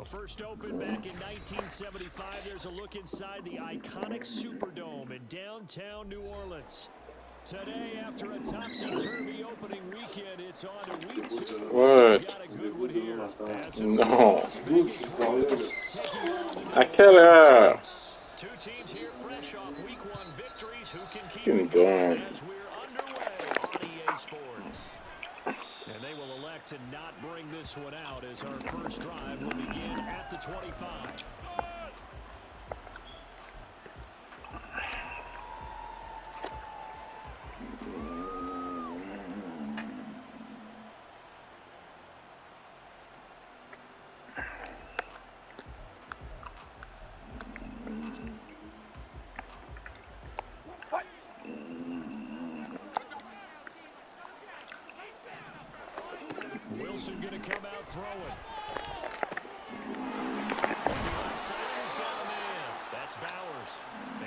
First opened back in 1975, there's a look inside the iconic Superdome in downtown New Orleans. Today, after a topsy-turvy opening weekend, it's on to week 2. What? Got a good one here. No. À quelle heure? Two teams here fresh off week 1 victories. Who can keep Fucking it going dumb. as we're underway on EA Sports? And they will elect to not bring this one out as our first drive will begin at the 25. Wilson going to come out throwing. That's Bowers.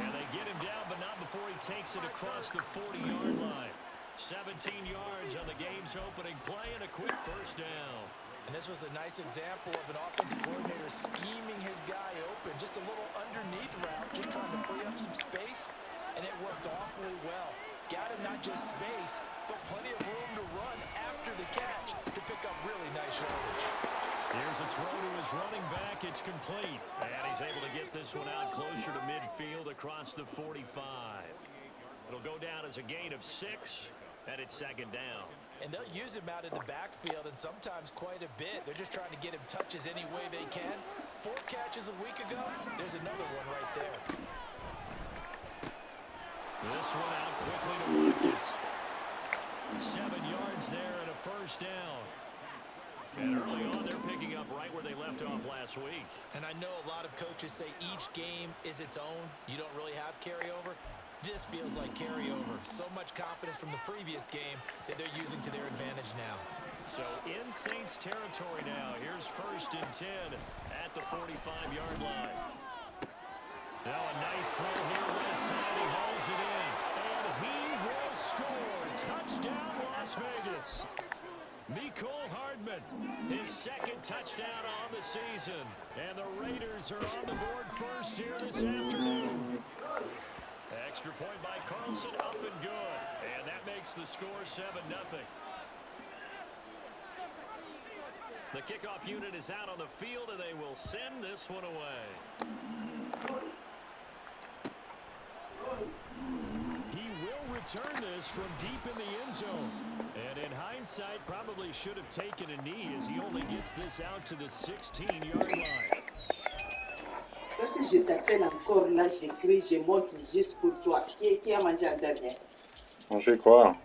And they get him down, but not before he takes it across the 40-yard line. 17 yards on the game's opening play and a quick first down. And this was a nice example of an offensive coordinator scheming his guy open. Just a little underneath route, just trying to free up some space. And it worked awfully well. Got him not just space, but plenty of room to run after the catch to pick up really nice yardage. Here's a throw to his running back. It's complete. And he's able to get this one out closer to midfield across the 45. It'll go down as a gain of 6, and it's second down. And they'll use him out in the backfield, and sometimes quite a bit. They're just trying to get him touches any way they can. 4 catches a week ago, there's another one right there. This one out quickly to Watkins. 7 yards there and a first down. And early on, they're picking up right where they left off last week. And I know a lot of coaches say each game is its own. You don't really have carryover. This feels like carryover. So much confidence from the previous game that they're using to their advantage now. So in Saints territory now. Here's 1st and 10 at the 45-yard line. Now a nice throw here right side. He hauls it in. And he will score. Touchdown, Las Vegas. Mecole Hardman, his 2nd touchdown on the season. And the Raiders are on the board first here this afternoon. Extra point by Carlson, up and good. And that makes the score 7-0. The kickoff unit is out on the field, and they will send this one away. He will return this from deep in the end zone. And in hindsight, probably should have taken a knee as he only gets this out to the 16-yard line. Si je t'appelle encore là, j'écris, je monte juste pour toi. Qui a mangé en dernier? Manger quoi?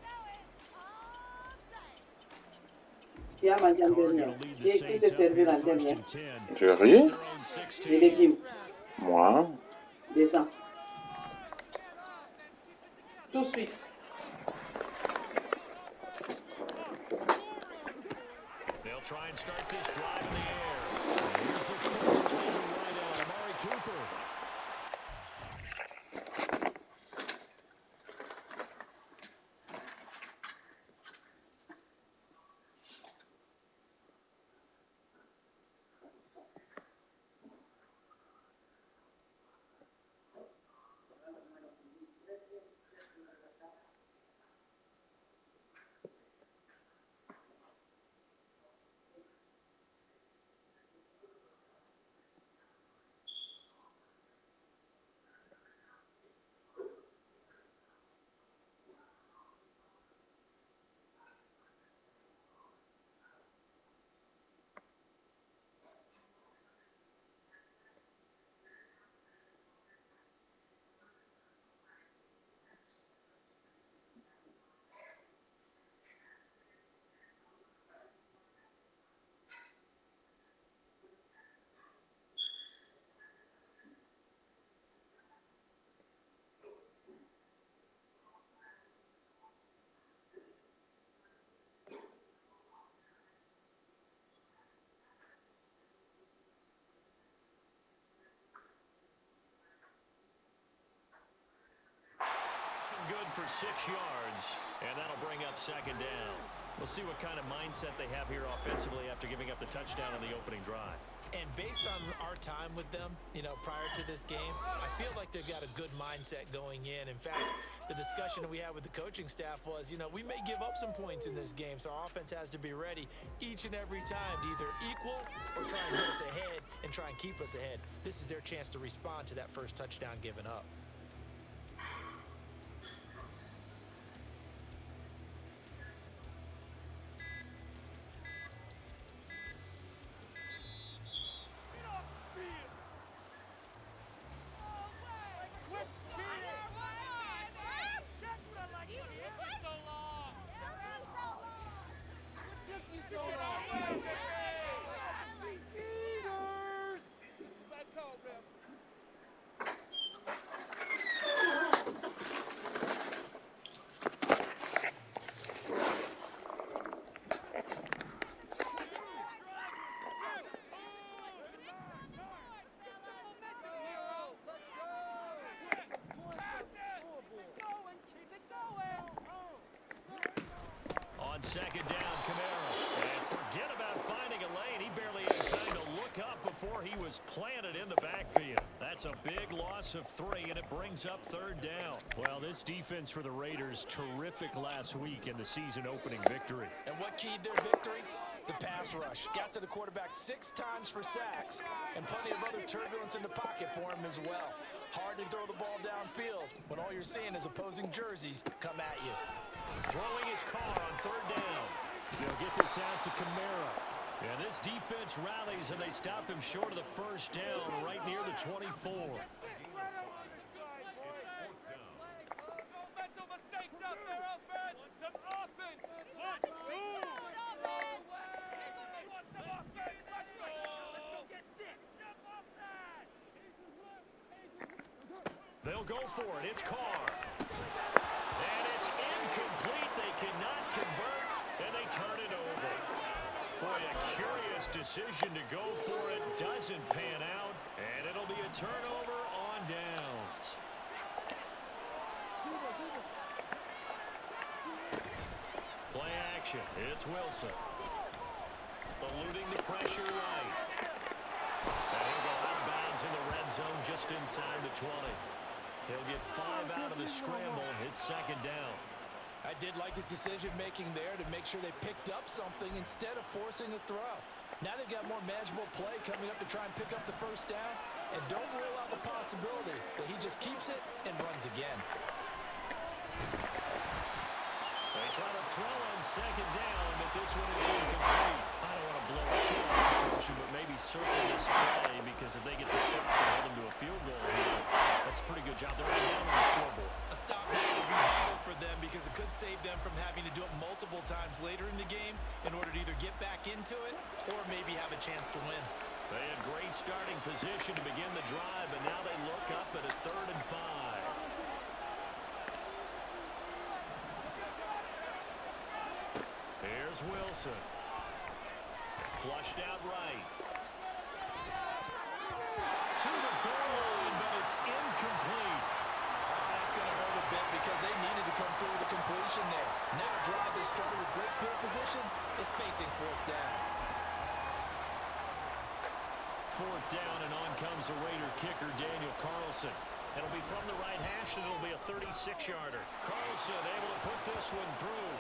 Qui a mangé en dernier? Qui s'est servi en dernier? J'ai ri? Les légumes. Moi? Descends. Tout de suite. They'll try and start this drive in the air. Here's the first leading right out, Amari Cooper. good for 6 yards, and that'll bring up second down. We'll see what kind of mindset they have here offensively after giving up the touchdown on the opening drive. And based on our time with them, prior to this game, I feel like they've got a good mindset going in. In fact, the discussion that we had with the coaching staff was, we may give up some points in this game, so our offense has to be ready each and every time to either equal or try and get us ahead and try and keep us ahead. This is their chance to respond to that first touchdown given up. On second down, Camara. And forget about finding a lane. He barely had time to look up before he was planted in the backfield. That's a big loss of 3, and it brings up third down. Well, this defense for the Raiders, terrific last week in the season-opening victory. And what keyed their victory? The pass rush. Got to the quarterback 6 times for sacks, and plenty of other turbulence in the pocket for him as well. Hard to throw the ball downfield when all you're seeing is opposing jerseys come at you. Throwing his car on third down. They'll get this out to Camara. And this defense rallies, and they stop him short of the first down right near the 24. They'll go for it. It's Carr. And it's incomplete. They cannot convert, and they turn it over. Boy, a curious decision to go for it. Doesn't pan out, and it'll be a turnover on downs. Play action. It's Wilson. Eluding the pressure right. And he'll go out of bounds in the red zone just inside the 20. He'll get 5 out of the scramble. It's second down. I did like his decision-making there to make sure they picked up something instead of forcing a throw. Now they've got more manageable play coming up to try and pick up the first down. And don't rule out the possibility that he just keeps it and runs again. They try to throw on second down, but this one is incomplete. I don't want to blow it too much, but maybe circle this play, because if they get the stop and hold them to a field goal here, that's a pretty good job. They're right down on the scoreboard. A stop now would be vital for them because it could save them from having to do it multiple times later in the game in order to either get back into it or maybe have a chance to win. They had great starting position to begin the drive, but now they look up at a 3rd and 5. Here's Wilson. Flushed out right. To the goal line, but it's incomplete. That's going to hurt a bit because they needed to come through with a completion there. Now a drive they started with great field position is facing 4th down. 4th down, and on comes the Raider kicker, Daniel Carlson. It'll be from the right hash, and it'll be a 36-yarder. Carlson able to put this one through.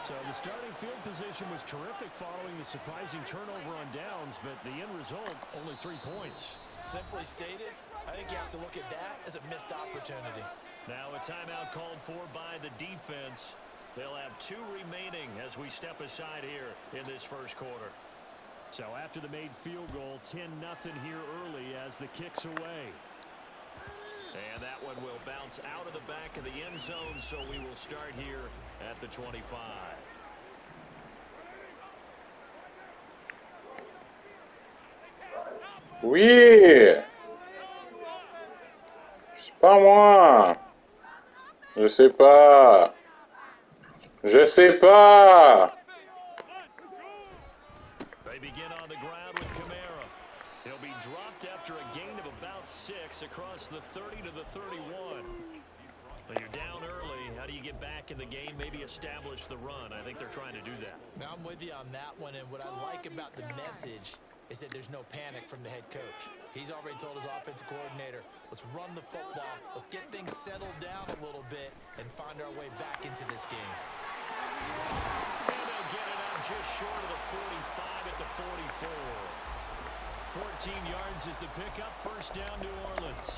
So the starting field position was terrific following the surprising turnover on downs, but the end result, only 3 points. Simply stated, I think you have to look at that as a missed opportunity. Now a timeout called for by the defense. They'll have 2 remaining as we step aside here in this first quarter. So after the made field goal, 10-0 here early as the kick's away. And that one will bounce out of the back of the end zone, so we will start here at the 25. Oui! C'est pas moi! Je sais pas! Je sais pas! They begin on the ground with Camara. He'll be dropped after a gain of about 6 across the 30 to the 31. But you're down early, back in the game, maybe establish the run. I think they're trying to do that. Now, I'm with you on that one, and what I like about the message is that there's no panic from the head coach. He's already told his offensive coordinator, let's run the football, let's get things settled down a little bit and find our way back into this game. And they'll get it up just short of the 45 at the 44. 14 yards is the pickup. First down, New Orleans.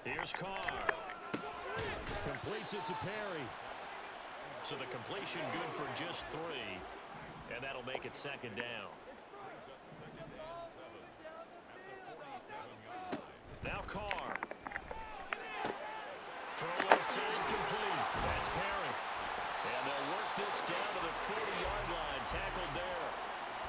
Here's Carr. Completes it to Perry. So the completion good for just 3. And that'll make it second down. Now Carr. Throw left side complete. That's Perry. And they'll work this down to the 40-yard line. Tackled there.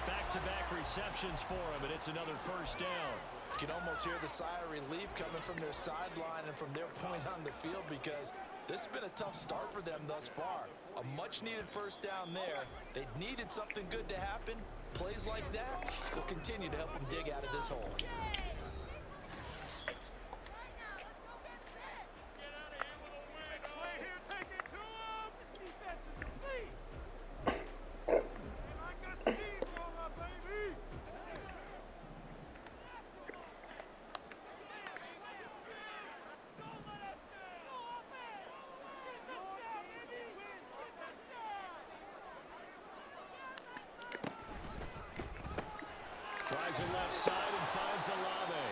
Back-to-back receptions for him, and it's another first down. You can almost hear the sigh of relief coming from their sideline and from their point on the field, because this has been a tough start for them thus far. A much-needed first down there. They needed something good to happen. Plays like that will continue to help them dig out of this hole. Tries it left side and finds Olave.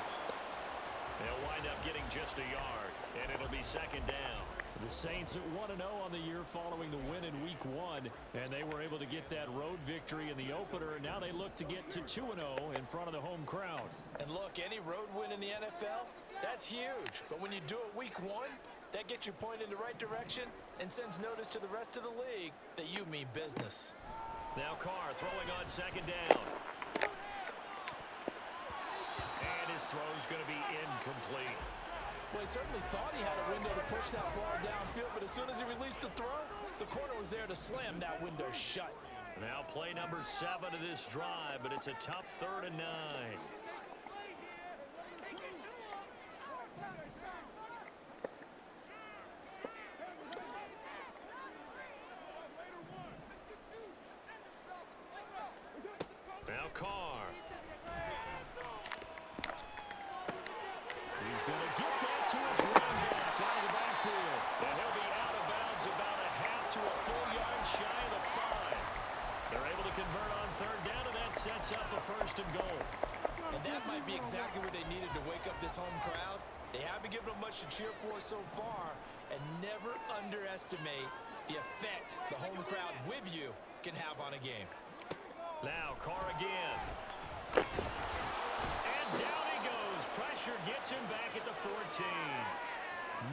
They'll wind up getting just a yard, and it'll be second down. The Saints at 1-0 on the year following the win in Week 1, and they were able to get that road victory in the opener, and now they look to get to 2-0 in front of the home crowd. And look, any road win in the NFL, that's huge. But when you do it Week 1, that gets you pointed in the right direction and sends notice to the rest of the league that you mean business. Now Carr throwing on second down. And his throw's going to be incomplete. Well, he certainly thought he had a window to push that ball downfield, but as soon as he released the throw, the corner was there to slam that window shut. Now play number 7 of this drive, but it's a tough 3rd and 9. Now Carr. He's going to get that to his running back out of the backfield. And he'll be out of bounds about a half to a full yard shy of the 5. They're able to convert on 3rd down, and that sets up a 1st and goal. And that might be exactly what they needed to wake up this home crowd. They haven't given them much to cheer for so far, and never underestimate the effect the home crowd with you can have on a game. Now Carr again. And down he goes. Pressure gets him back at the 14.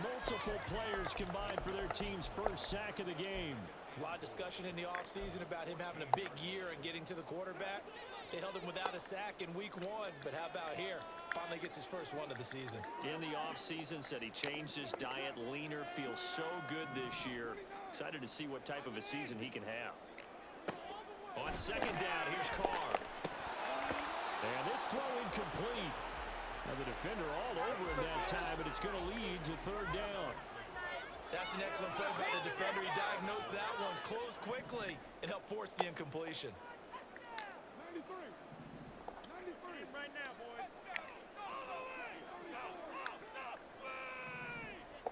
Multiple players combined for their team's first sack of the game. There's a lot of discussion in the offseason about him having a big year and getting to the quarterback. They held him without a sack in Week 1, but how about here? Finally gets his first one of the season. In the offseason, said he changed his diet, leaner, feels so good this year. Excited to see what type of a season he can have. On second down, here's Carr. And this throw incomplete. Now the defender all over him that time, but it's going to lead to 3rd down. That's an excellent play by the defender. He diagnosed that one, closed quickly, and helped force the incompletion. 93 right now, boys.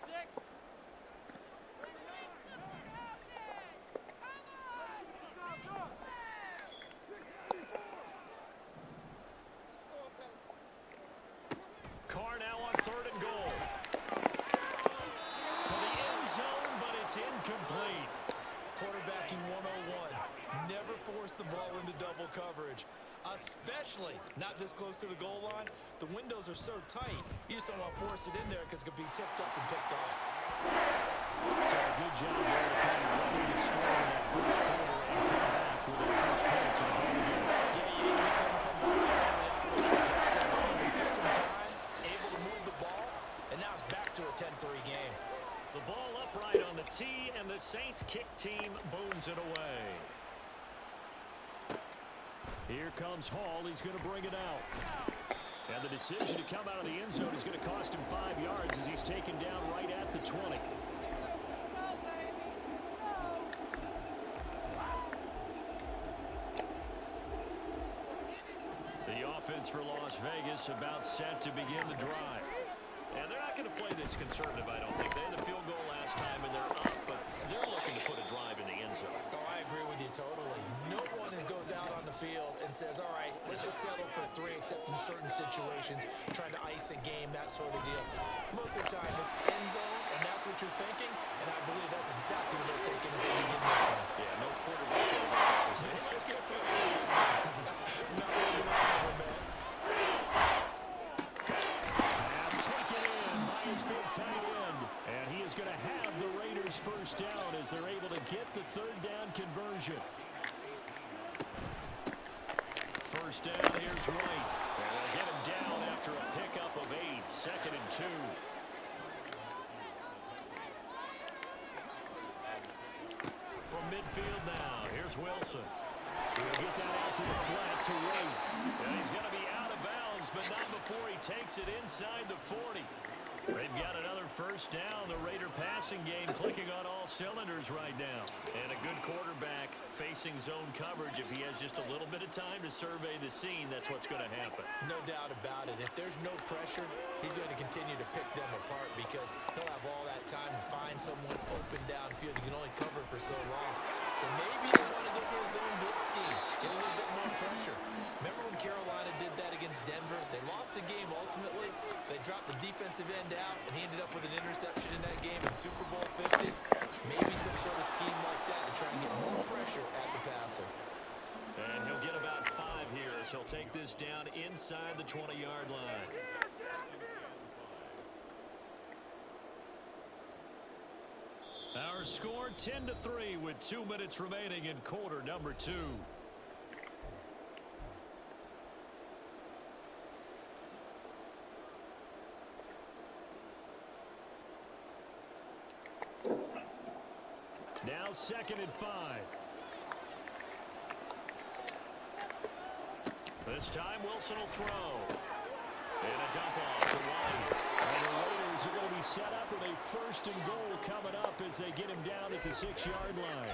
Six. Carr now on 3rd and goal. To the end zone, but it's incomplete. Quarterbacking 101. Never force the ball into double coverage, especially not this close to the goal line. The windows are so tight, you just don't want to force it in there because it could be tipped up and picked off. So a good job there to kind of weather the storm in that first quarter and come back with a Team booms it away. Here comes Hall. He's going to bring it out. And the decision to come out of the end zone is going to cost him 5 yards as he's taken down right at the 20. The offense for Las Vegas about set to begin the drive. And they're not going to play this conservative, I don't think. They had the field goal last time, and they're up, but they're looking to put a drive in the end zone. Oh, I agree with you totally. No one goes out on the field and says, all right, let's just settle for 3, except in certain situations, trying to ice a game, that sort of deal. Most of the time, it's end zone, and that's what you're thinking, and I believe that's exactly what they're thinking as they begin this one. Yeah, no quarterback ever goes out there saying, let's go for it. Not really man. Pass taken in by his big tight end. And he is going to have the Raiders first down as they're able to get the third down conversion. First down, here's Wright. And they'll get him down after a pickup of 8, 2nd and 2. From midfield now, here's Wilson. He'll get that out to the flat to Wright. And he's going to be out of bounds, but not before he takes it inside the 40. They've got another first down. The Raider passing game clicking on all cylinders right now. And a good quarterback facing zone coverage. If he has just a little bit of time to survey the scene, that's what's going to happen. No doubt about it. If there's no pressure, he's going to continue to pick them apart because he'll have all that time to find someone open downfield. He can only cover for so long. So maybe they want to go for a zone blitz scheme, get a little bit more pressure. Remember when Carolina did that against Denver? They lost the game ultimately. They dropped the defensive end out, and he ended up with an interception in that game in Super Bowl 50. Maybe some sort of scheme like that to try and get more pressure at the passer. And he'll get about 5 here as he'll take this down inside the 20-yard line. Our score 10-3 with 2 minutes remaining in quarter number 2. Now 2nd and 5. This time Wilson will throw. And a dump off to White. And the Raiders are going to be set up with a 1st and goal coming up as they get him down at the 6-yard line.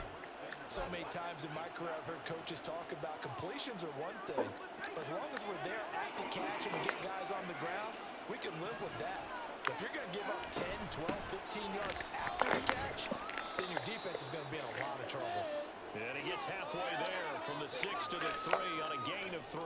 So many times in my career I've heard coaches talk about completions are one thing. But as long as we're there at the catch and we get guys on the ground, we can live with that. But if you're going to give up 10, 12, 15 yards after the catch, then your defense is going to be in a lot of trouble. And he gets halfway there from the 6 to the 3 on a gain of 3.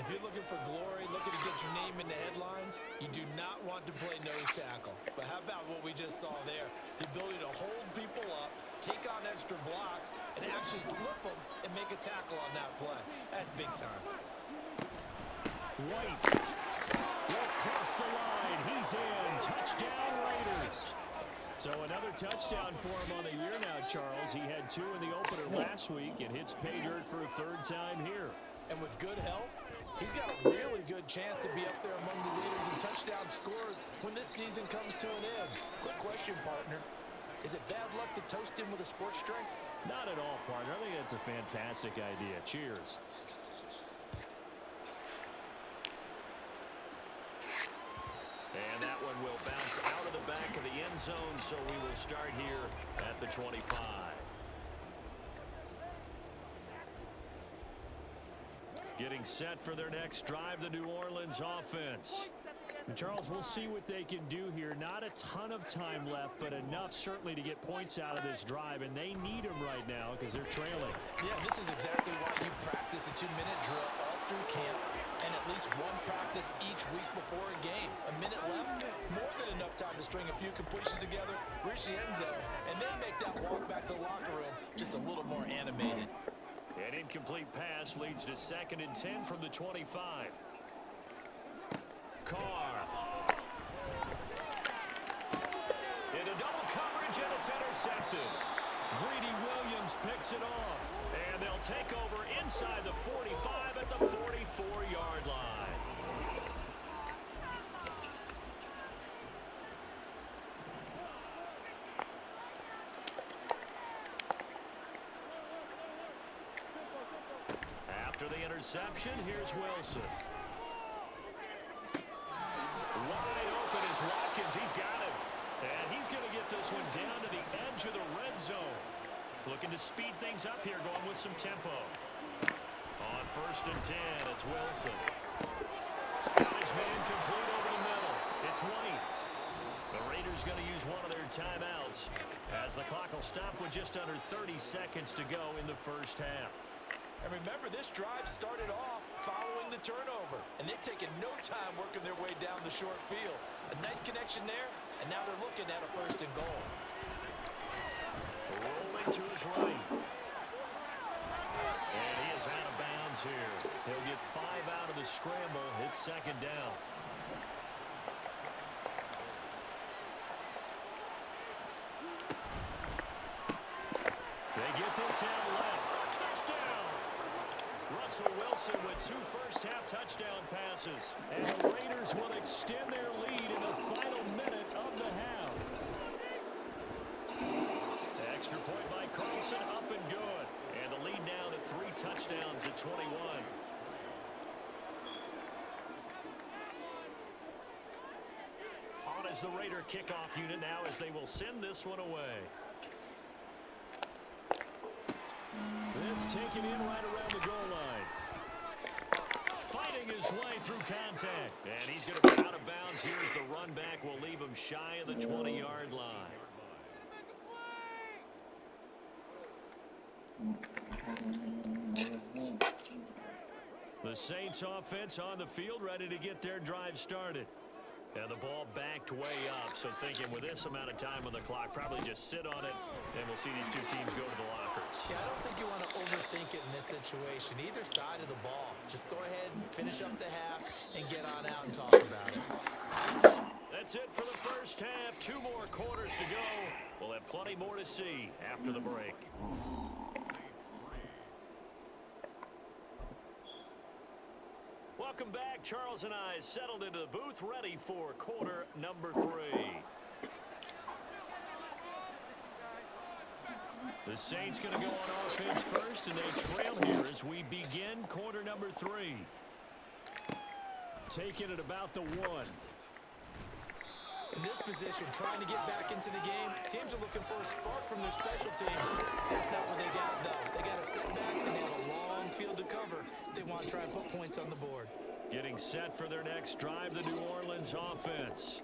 If you're looking for glory, looking to get your name in the headlines, you do not want to play nose tackle. But how about what we just saw there? The ability to hold people up, take on extra blocks, and actually slip them and make a tackle on that play. That's big time. White will cross the line. He's in. Touchdown, Raiders. So another touchdown for him on the year now, Charles. He had 2 in the opener last week and hits pay dirt for a 3rd time here. And with good health, he's got a really good chance to be up there among the leaders in touchdowns scored when this season comes to an end. Quick question, partner. Is it bad luck to toast him with a sports drink? Not at all, partner. I think that's a fantastic idea. Cheers. And that one will bounce out of the back of the end zone, so we will start here at the 25. Getting set for their next drive, the New Orleans offense. And Charles, we'll see what they can do here. Not a ton of time left, but enough certainly to get points out of this drive, and they need them right now because they're trailing. Yeah, this is exactly why you practice a 2-minute drill all through camp and at least one practice each week before a game. A minute left, more than enough time to string a few completions together, reach the end zone, and then make that walk back to the locker room just a little more animated. An incomplete pass leads to 2nd and 10 from the 25. Carr. Into double coverage, and it's intercepted. Greedy Williams picks it off. And they'll take over inside the 45 at the 44-yard line. After the interception, here's Wilson. Wide open is Watkins. He's got it. And he's going to get this one down to the edge of the red zone. Looking to speed things up here, going with some tempo. On 1st and 10, it's Wilson. Got his man complete over the middle. It's White. The Raiders going to use one of their timeouts as the clock will stop with just under 30 seconds to go in the first half. And remember, this drive started off following the turnover, and they've taken no time working their way down the short field. A nice connection there, and now they're looking at a 1st and goal. Rolling to his right. And he is out of bounds here. He'll get 5 out of the scramble. It's 2nd down. They get this out left. Touchdown! Russell Wilson with 2 first-half touchdown passes. And the Raiders will extend their lead in the final minute of the half. Extra point by Carlson, up and good. And the lead now to 3 touchdowns at 21. On as the Raider kickoff unit now as they will send this one away. This taken in right around the goal line. Fighting his way through contact. And he's going to be out of bounds. Here's the run back. Will leave him shy of the 20-yard line. The Saints offense on the field, ready to get their drive started. And the ball backed way up, so thinking with this amount of time on the clock, probably just sit on it, and we'll see these two teams go to the lockers. Yeah, I don't think you want to overthink it in this situation. Either side of the ball. Just go ahead and finish up the half and get on out and talk about it. That's it for the first half. 2 more quarters to go. We'll have plenty more to see after the break. Welcome back. Charles and I settled into the booth, ready for quarter number 3. The Saints going to go on offense first, and they trail here as we begin quarter number 3. Taking it about the 1. In this position, trying to get back into the game, teams are looking for a spark from their special teams. That's not what they got, though. They got a setback, and they have a long field to cover if they want to try and put points on the board. Getting set for their next drive, the New Orleans offense.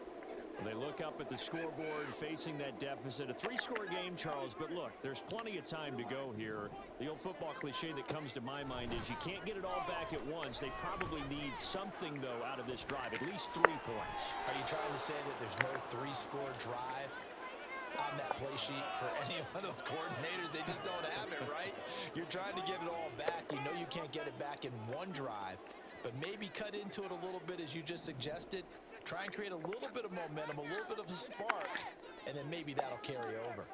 They look up at the scoreboard, facing that deficit. A 3-score game, Charles, but look, there's plenty of time to go here. The old football cliche that comes to my mind is you can't get it all back at once. They probably need something, though, out of this drive, at least 3 points. Are you trying to say that there's no 3-score drive on that play sheet for any of those coordinators? They just don't have it, right? You're trying to get it all back. You know you can't get it back in one drive, but maybe cut into it a little bit as you just suggested. Try and create a little bit of momentum, a little bit of a spark, and then maybe that'll carry over.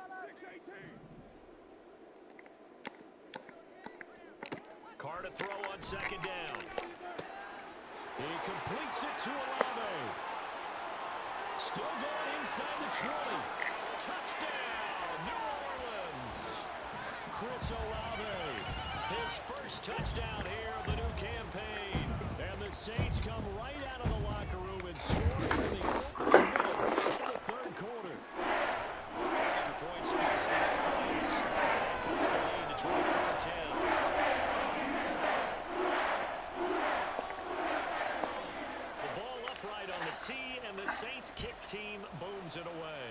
Carr to throw on 2nd down. He completes it to Olave. Still going inside the 20. Touchdown, New Orleans. Chris Olave, his first touchdown here of the new campaign. And the Saints come right out of the locker room and score in the opening minute of the 3rd quarter. Extra point speeds the points. And cuts the lead to 24-10. The ball upright on the tee, and the Saints kick team booms it away.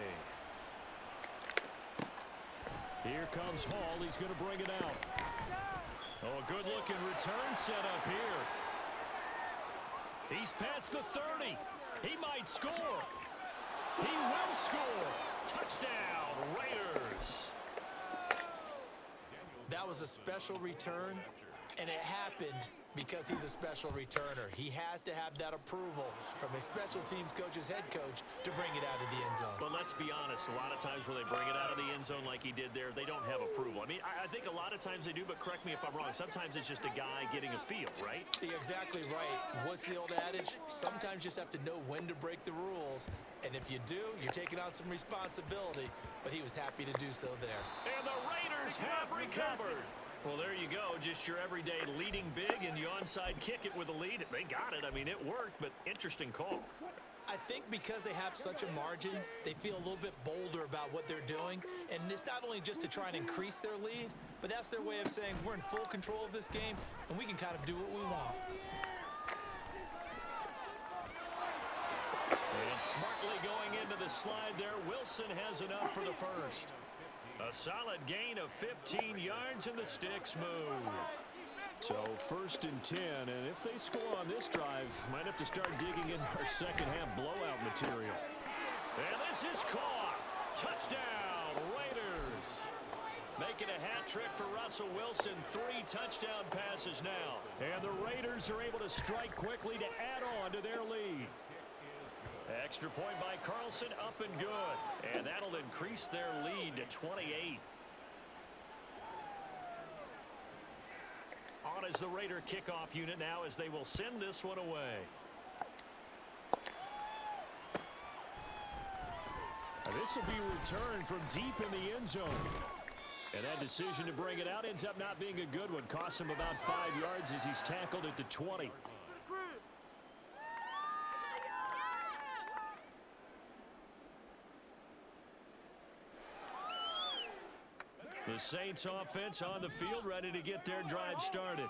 Here comes Hall. He's going to bring it out. Oh, a good-looking return set up here. He's past the 30. He might score. He will score. Touchdown, Raiders. That was a special return, and it happened because he's a special returner. He has to have that approval from his special teams coach's head coach to bring it out of the end zone. But let's be honest, a lot of times where they bring it out of the end zone like he did there, they don't have approval. I mean, I think a lot of times they do, but correct me if I'm wrong. Sometimes it's just a guy getting a feel, right? You're exactly right. What's the old adage? Sometimes you just have to know when to break the rules. And if you do, you're taking on some responsibility. But he was happy to do so there. And the Raiders have recovered. Well, there you go. Just your everyday leading big, and you onside kick it with a lead. They got it. I mean, it worked, but interesting call. I think because they have such a margin, they feel a little bit bolder about what they're doing. And it's not only just to try and increase their lead, but that's their way of saying we're in full control of this game, and we can kind of do what we want. And smartly going into the slide there, Wilson has enough for the first. A solid gain of 15 yards, and the sticks move. So 1st and 10, and if they score on this drive, might have to start digging in our second half blowout material. And this is caught. Touchdown, Raiders. Making a hat trick for Russell Wilson. 3 touchdown passes now. And the Raiders are able to strike quickly to add on to their lead. Extra point by Carlson, up and good. And that'll increase their lead to 28. On is the Raider kickoff unit now as they will send this one away. This will be returned from deep in the end zone. And that decision to bring it out ends up not being a good one. Costs him about 5 yards as he's tackled at the 20. The Saints offense on the field, ready to get their drive started.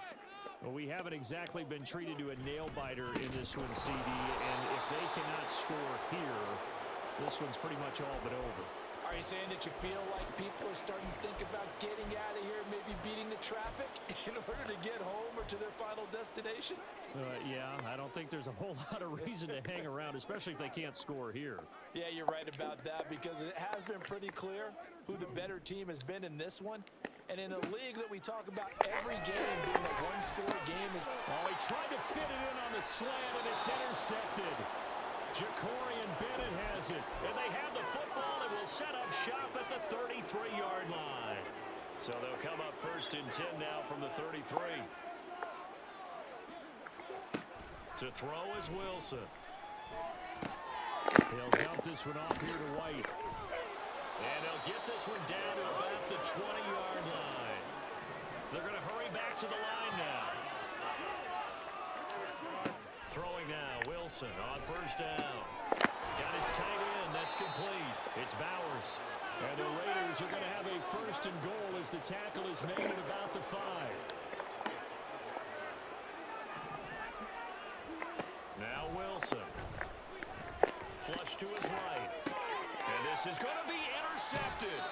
Well, we haven't exactly been treated to a nail-biter in this one, CD, and if they cannot score here, this one's pretty much all but over. Are you saying that you feel like people are starting to think about getting out of here, maybe beating the traffic in order to get home or to their final destination? Yeah, I don't think there's a whole lot of reason to hang around, especially if they can't score here. Yeah, you're right about that because it has been pretty clear who the better team has been in this one. And in a league that we talk about every game being a one-score game is... Oh, he tried to fit it in on the slant, and it's intercepted. Jacorian Bennett has it. And they have the football and will set up shop at the 33-yard line. So they'll come up 1st and 10 now from the 33. To throw is Wilson. He'll dump this one off here to White. And they'll get this one down to about the 20-yard line. They're going to hurry back to the line now. Throwing now, Wilson on 1st down. Got his tight end, that's complete. It's Bowers. And the Raiders are going to have a 1st and goal as the tackle is made at about the 5. Now Wilson. Flush to his right. And this is going to be intercepted.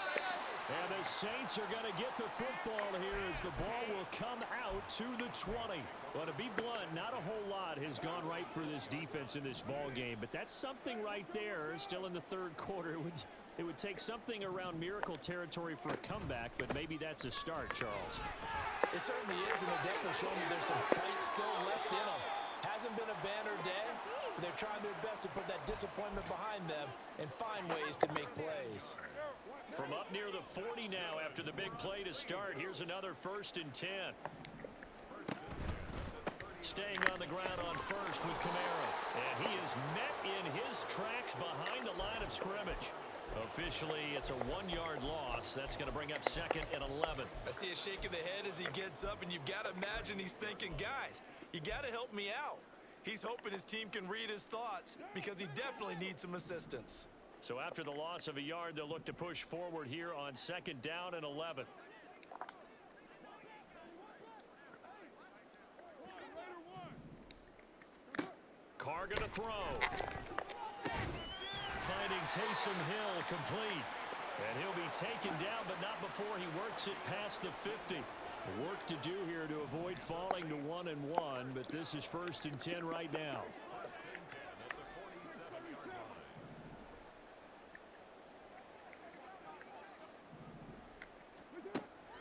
And the Saints are going to get the football here as the ball will come out to the 20. Well, to be blunt, not a whole lot has gone right for this defense in this ball game, but that's something right there. Still in the 3rd quarter, it would take something around miracle territory for a comeback, but maybe that's a start, Charles. It certainly is, and they're definitely showing that there's some fight still left in them. Hasn't been a banner day, but they're trying their best to put that disappointment behind them and find ways to make plays. From up near the 40 now after the big play to start. Here's another 1st and 10. Staying on the ground on 1st with Kamara. And he is met in his tracks behind the line of scrimmage. Officially, it's a 1-yard loss. That's going to bring up 2nd and 11. I see a shake of the head as he gets up, and you've got to imagine he's thinking, guys, you got to help me out. He's hoping his team can read his thoughts because he definitely needs some assistance. So after the loss of a yard, they'll look to push forward here on 2nd down and 11. Carr going to throw. Finding Taysom Hill complete. And he'll be taken down, but not before he works it past the 50. Work to do here to avoid falling to 1-1, but this is 1st and 10 right now.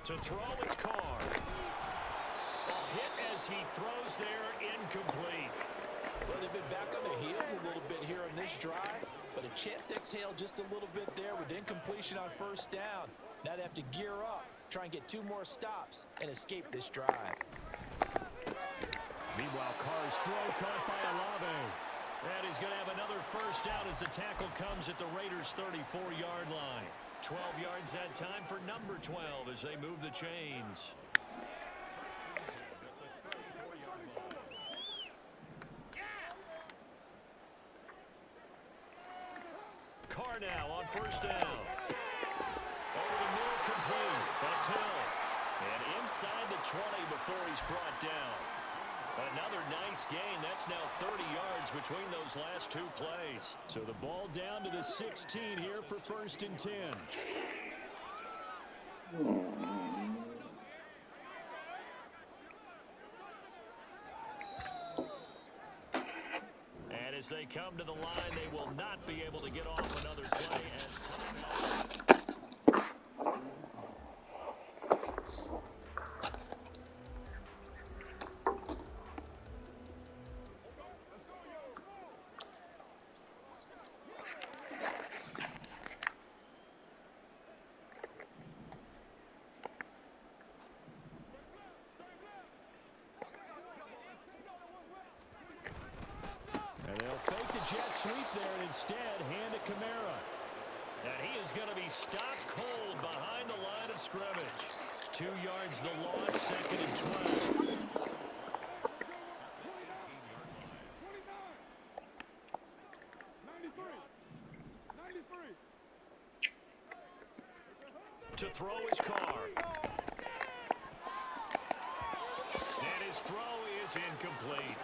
To throw, it's Carr. A hit as he throws there, incomplete. Well, they've been back on their heels a little bit here on this drive, but a chance to exhale just a little bit there with incompletion on 1st down. Now they have to gear up, try and get 2 more stops, and escape this drive. Meanwhile, Carr's throw caught by Olave. And he's going to have another 1st down as the tackle comes at the Raiders' 34-yard line. 12 yards that time for number 12 as they move the chains. Carr now on first down. Over the middle, complete. That's Hill. And inside the 20 before he's brought down. Another nice gain. That's now 30 yards between those last two plays. So the ball down to the 16 here for first and 10. And as they come to the line, they will not be able to get off another play as timeout. Jet sweep there, and instead hand to Kamara. And he is going to be stopped cold behind the line of scrimmage. 2 yards the loss, second and 12. To throw his Carr. And his throw is incomplete.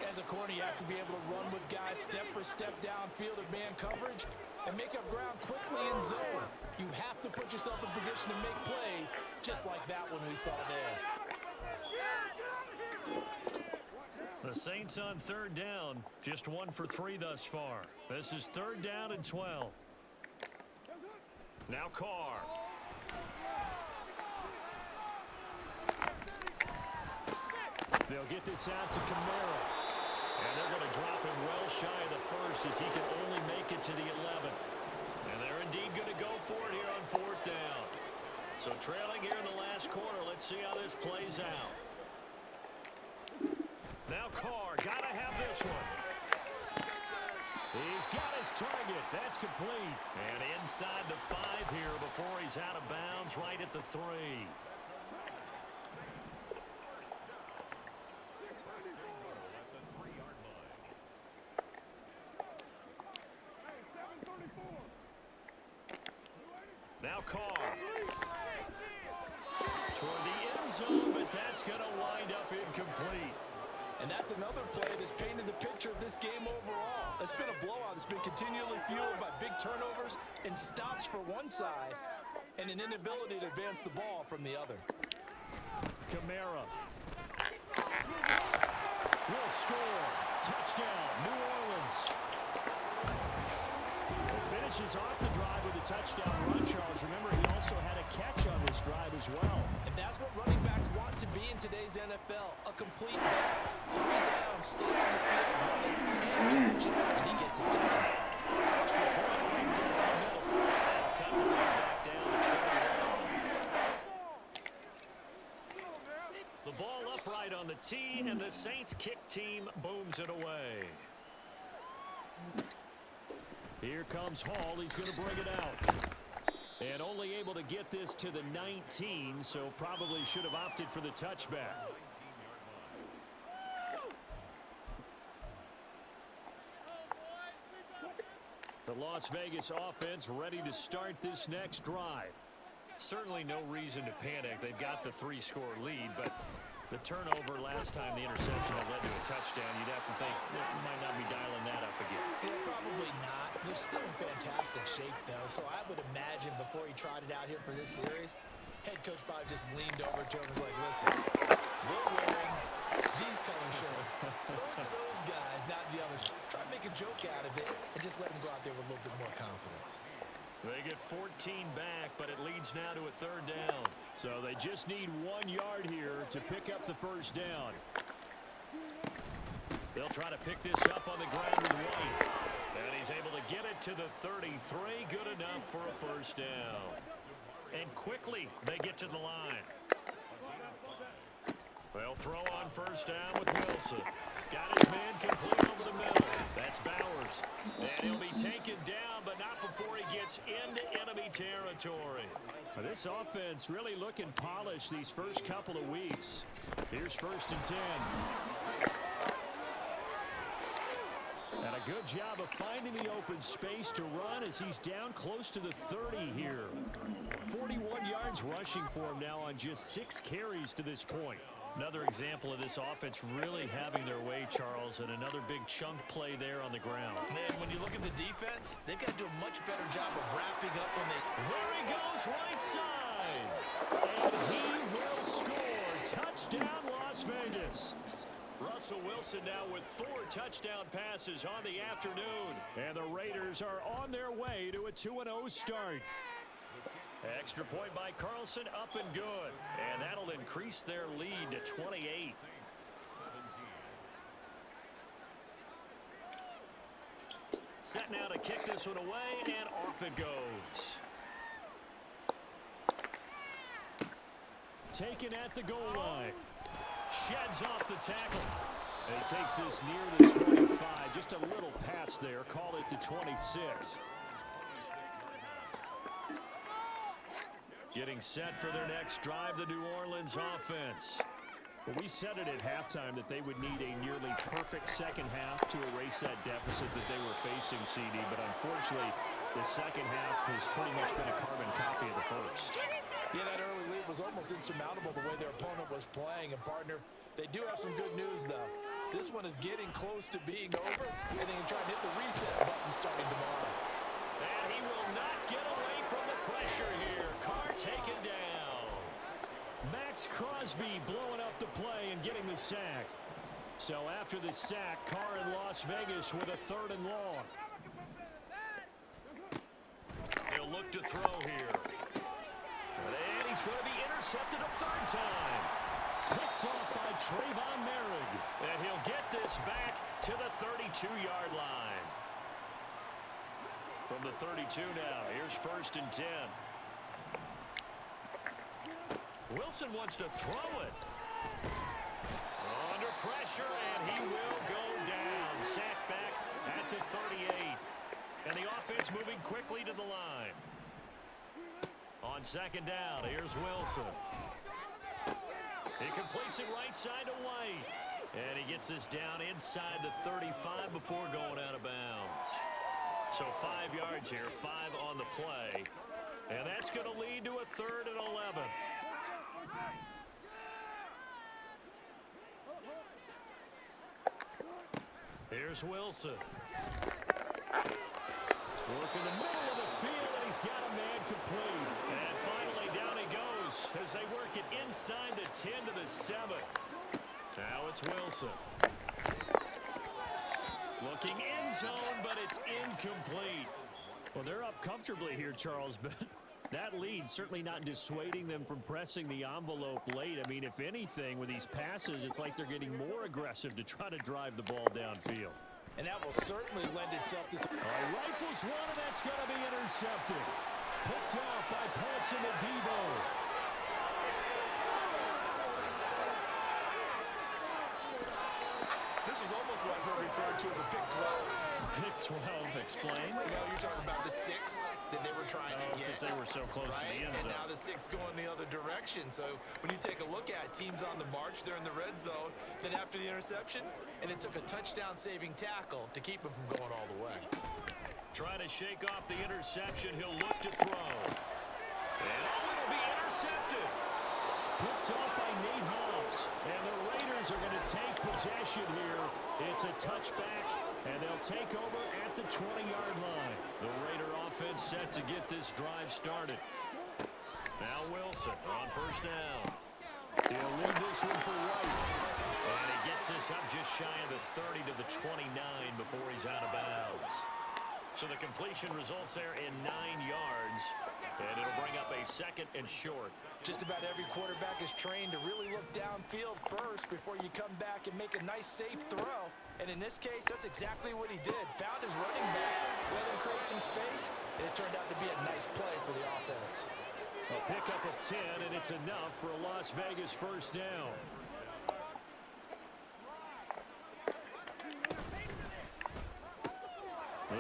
As a corner, you have to be able to run with guys step for step downfield of man coverage and make up ground quickly in zone. You have to put yourself in position to make plays, just like that one we saw there. The Saints on third down, just 1 for 3 thus far. This is third down and 12. Now Carr. They'll get this out to Kamara. And they're going to drop him well shy of the first as he can only make it to the 11. And they're indeed going to go for it here on fourth down. So trailing here in the last quarter, let's see how this plays out. Now Carr, got to have this one. He's got his target. That's complete. And inside the 5 here before he's out of bounds right at the 3. Now Carr. Toward the end zone, but that's going to wind up incomplete. And that's another play that's painted the picture of this game overall. It's been a blowout. It's been continually fueled by big turnovers and stops for one side and an inability to advance the ball from the other. Kamara will score. Touchdown, New Orleans. Finishes off the drive with a touchdown run, Charles. Remember, he also had a catch on this drive as well. And that's what running backs want to be in today's NFL. A complete back. 3 down, stay on the field, run it, and catch it. And he gets it done. Extra point right down the middle. That'll cut the lead back down to 21. The ball upright on the tee, and the Saints kick team booms it away. Here comes Hall. He's going to bring it out. And only able to get this to the 19, so probably should have opted for the touchback. The Las Vegas offense ready to start this next drive. Certainly no reason to panic. They've got the 3-score lead, but the turnover last time, the interception that led to a touchdown, you'd have to think they might not be dialing that up again. Yeah, probably not. They're still in fantastic shape, though, so I would imagine before he tried it out here for this series, head coach probably just leaned over to him and was like, listen, we're wearing these color shirts. Throw it to those guys, not the others. Try to make a joke out of it and just let them go out there with a little bit more confidence. They get 14 back, but it leads now to a third down. So they just need 1 yard here to pick up the first down. They'll try to pick this up on the ground with White. And he's able to get it to the 33. Good enough for a first down. And quickly they get to the line. They'll throw on first down with Wilson. Got his man complete over the middle. That's Bowers. And he'll be taken down, but not before he gets into enemy territory. This offense really looking polished these first couple of weeks. Here's first and 10. And a Good job of finding the open space to run as he's down close to the 30 here. 41 yards rushing for him now on just 6 carries to this point. Another example of this offense really having their way, Charles, and another big chunk play there on the ground. Man, when you look at the defense, they've got to do a much better job of wrapping up when they... There he goes, right side. And he will score. Touchdown, Las Vegas. Russell Wilson now with 4 touchdown passes on the afternoon. And the Raiders are on their way to a 2-0 start. Extra point by Carlson, up and good. And that'll increase their lead to 28. Set now to kick this one away, and off it goes. Taken at the goal line. Sheds off the tackle. And he takes this near the 25. Just a little pass there. Call it the 26. Getting set for their next drive, the New Orleans offense. Well, we said it at halftime that they would need a nearly perfect second half to erase that deficit that they were facing, CD. But unfortunately, the second half has pretty much been a carbon copy of the first. Yeah, that early lead was almost insurmountable the way their opponent was playing. And, partner, they do have some good news, though. This one is getting close to being over, and they can try and hit the reset button starting tomorrow. And he will not get away from the pressure here. Carr taken down. Max Crosby blowing up the play and getting the sack. So after the sack, Carr in Las Vegas with a 3rd and long. He'll look to throw here. And he's going to be intercepted a 3rd time. Picked off by Trayvon Merrick. And he'll get this back to the 32-yard line. From the 32 now, here's 1st and 10. Wilson wants to throw it. Under pressure, and he will go down. Sacked back at the 38. And the offense moving quickly to the line. On 2nd down, here's Wilson. He completes it right side to White. And he gets this down inside the 35 before going out of bounds. So 5 yards here, 5 on the play. And that's going to lead to a 3rd and 11. Here's Wilson. Working the middle of the field, and he's got a man complete. And finally down he goes as they work it inside the 10 to the 7. Now it's Wilson. Looking end zone, but it's incomplete. Well, they're up comfortably here, Charles, but that lead certainly not dissuading them from pressing the envelope late. I mean, if anything, with these passes, it's like they're getting more aggressive to try to drive the ball downfield. And that will certainly lend itself to... Rifles one, and that's going to be intercepted. Picked off by Paulson Adebo. This was almost what I've heard referred to as a pick 12. Pick 12, explain. No, you're talking about the 6 that they were trying to get. Because they were so close to the end zone. And now the 6 going the other direction. So when you take a look at teams on the march, they're in the red zone. Then after the interception, and it took a touchdown-saving tackle to keep them from going all the way. Trying to shake off the interception. He'll look to throw. And it'll be intercepted. Picked off by Nate Hobbs. And the Raiders are going to take possession here. It's a touchback, and they'll take over at the 20-yard line. The Raider offense set to get this drive started. Now Wilson on 1st down. He'll leave this one for White. And he gets this up just shy of the 30 to the 29 before he's out of bounds. So the completion results there in 9 yards. And it'll bring up a 2nd and short. Just about every quarterback is trained to really look downfield first before you come back and make a nice, safe throw. And in this case, that's exactly what he did. Found his running back, let him create some space, and it turned out to be a nice play for the offense. A pickup of 10, and it's enough for a Las Vegas 1st down.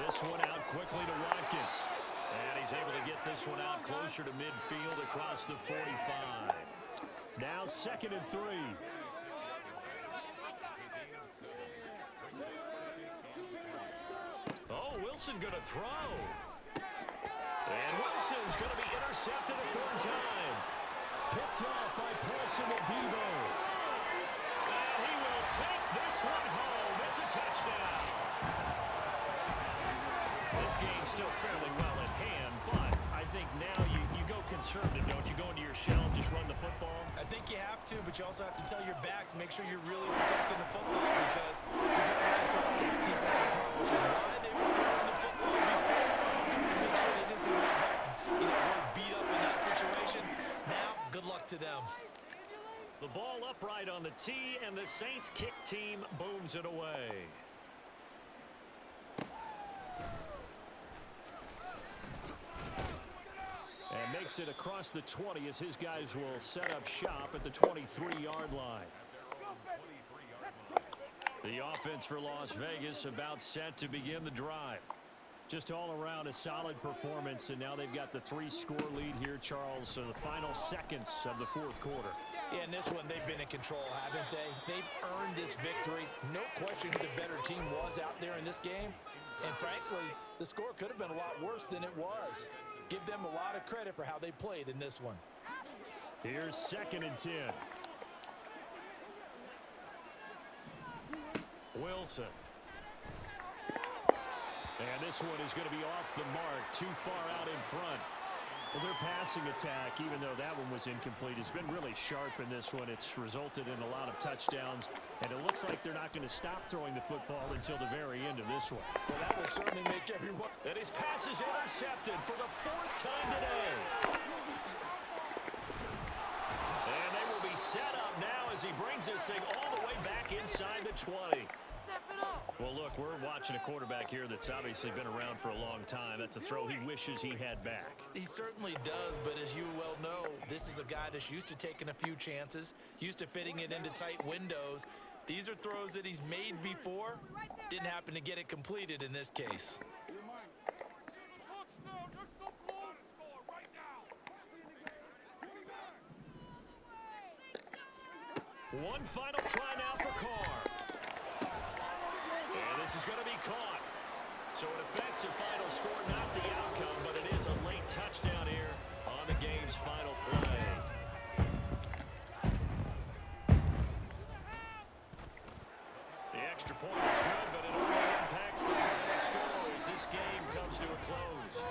This one out quickly to Watkins. And he's able to get this one out closer to midfield across the 45. Now 2nd and 3. Wilson going to throw. And Wilson's going to be intercepted a third time. Picked off by Paulson Adebo. And he will take this one home. It's a touchdown. This game's still fairly well in hand, but I think now you go conservative, don't you? Go into your shell and just run the football? I think you have to, but you also have to tell your backs, make sure you're really protecting the football because you're going to run into a stacked defensive front, which is why they were throwing the football before, trying to make sure they just have their backs, really beat up in that situation. Now, good luck to them. The ball upright on the tee, and the Saints kick team booms it away. And makes it across the 20 as his guys will set up shop at the 23-yard line. The offense for Las Vegas about set to begin the drive. Just all around a solid performance, and now they've got the 3-score lead here, Charles, so the final seconds of the fourth quarter. Yeah, in this one, they've been in control, haven't they? They've earned this victory. No question who the better team was out there in this game. And frankly, the score could have been a lot worse than it was. Give them a lot of credit for how they played in this one. Here's 2nd and 10. Wilson. And this one is going to be off the mark, too far out in front. Well, their passing attack, even though that one was incomplete, has been really sharp in this one. It's resulted in a lot of touchdowns, and it looks like they're not going to stop throwing the football until the very end of this one. Well, that will certainly make everyone. And his pass is intercepted for the 4th time today. And they will be set up now as he brings this thing all the way back inside the 20. Well, look, we're watching a quarterback here that's obviously been around for a long time. That's a throw he wishes he had back. He certainly does, but as you well know, this is a guy that's used to taking a few chances, used to fitting it into tight windows. These are throws that he's made before. Didn't happen to get it completed in this case. One final try now for Carr. And this is going to be caught. So it affects the final score, not the outcome, but it is a late touchdown here on the game's final play. The extra point is good, but it only impacts the final score as this game comes to a close.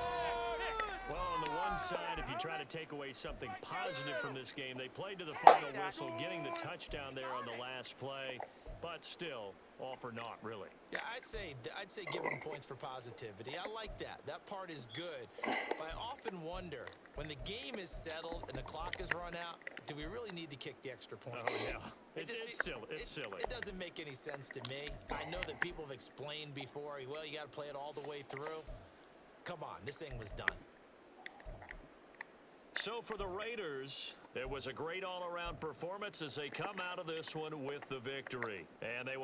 Well, on the one side, if you try to take away something positive from this game, they played to the final whistle, getting the touchdown there on the last play, but still, all for naught, really. Yeah, I'd say give them points for positivity. I like that. That part is good. But I often wonder, when the game is settled and the clock is run out, do we really need to kick the extra point? Oh, yeah. It's silly. It's silly. It doesn't make any sense to me. I know that people have explained before, well, you got to play it all the way through. Come on, this thing was done. So for the Raiders, it was a great all-around performance as they come out of this one with the victory. And they will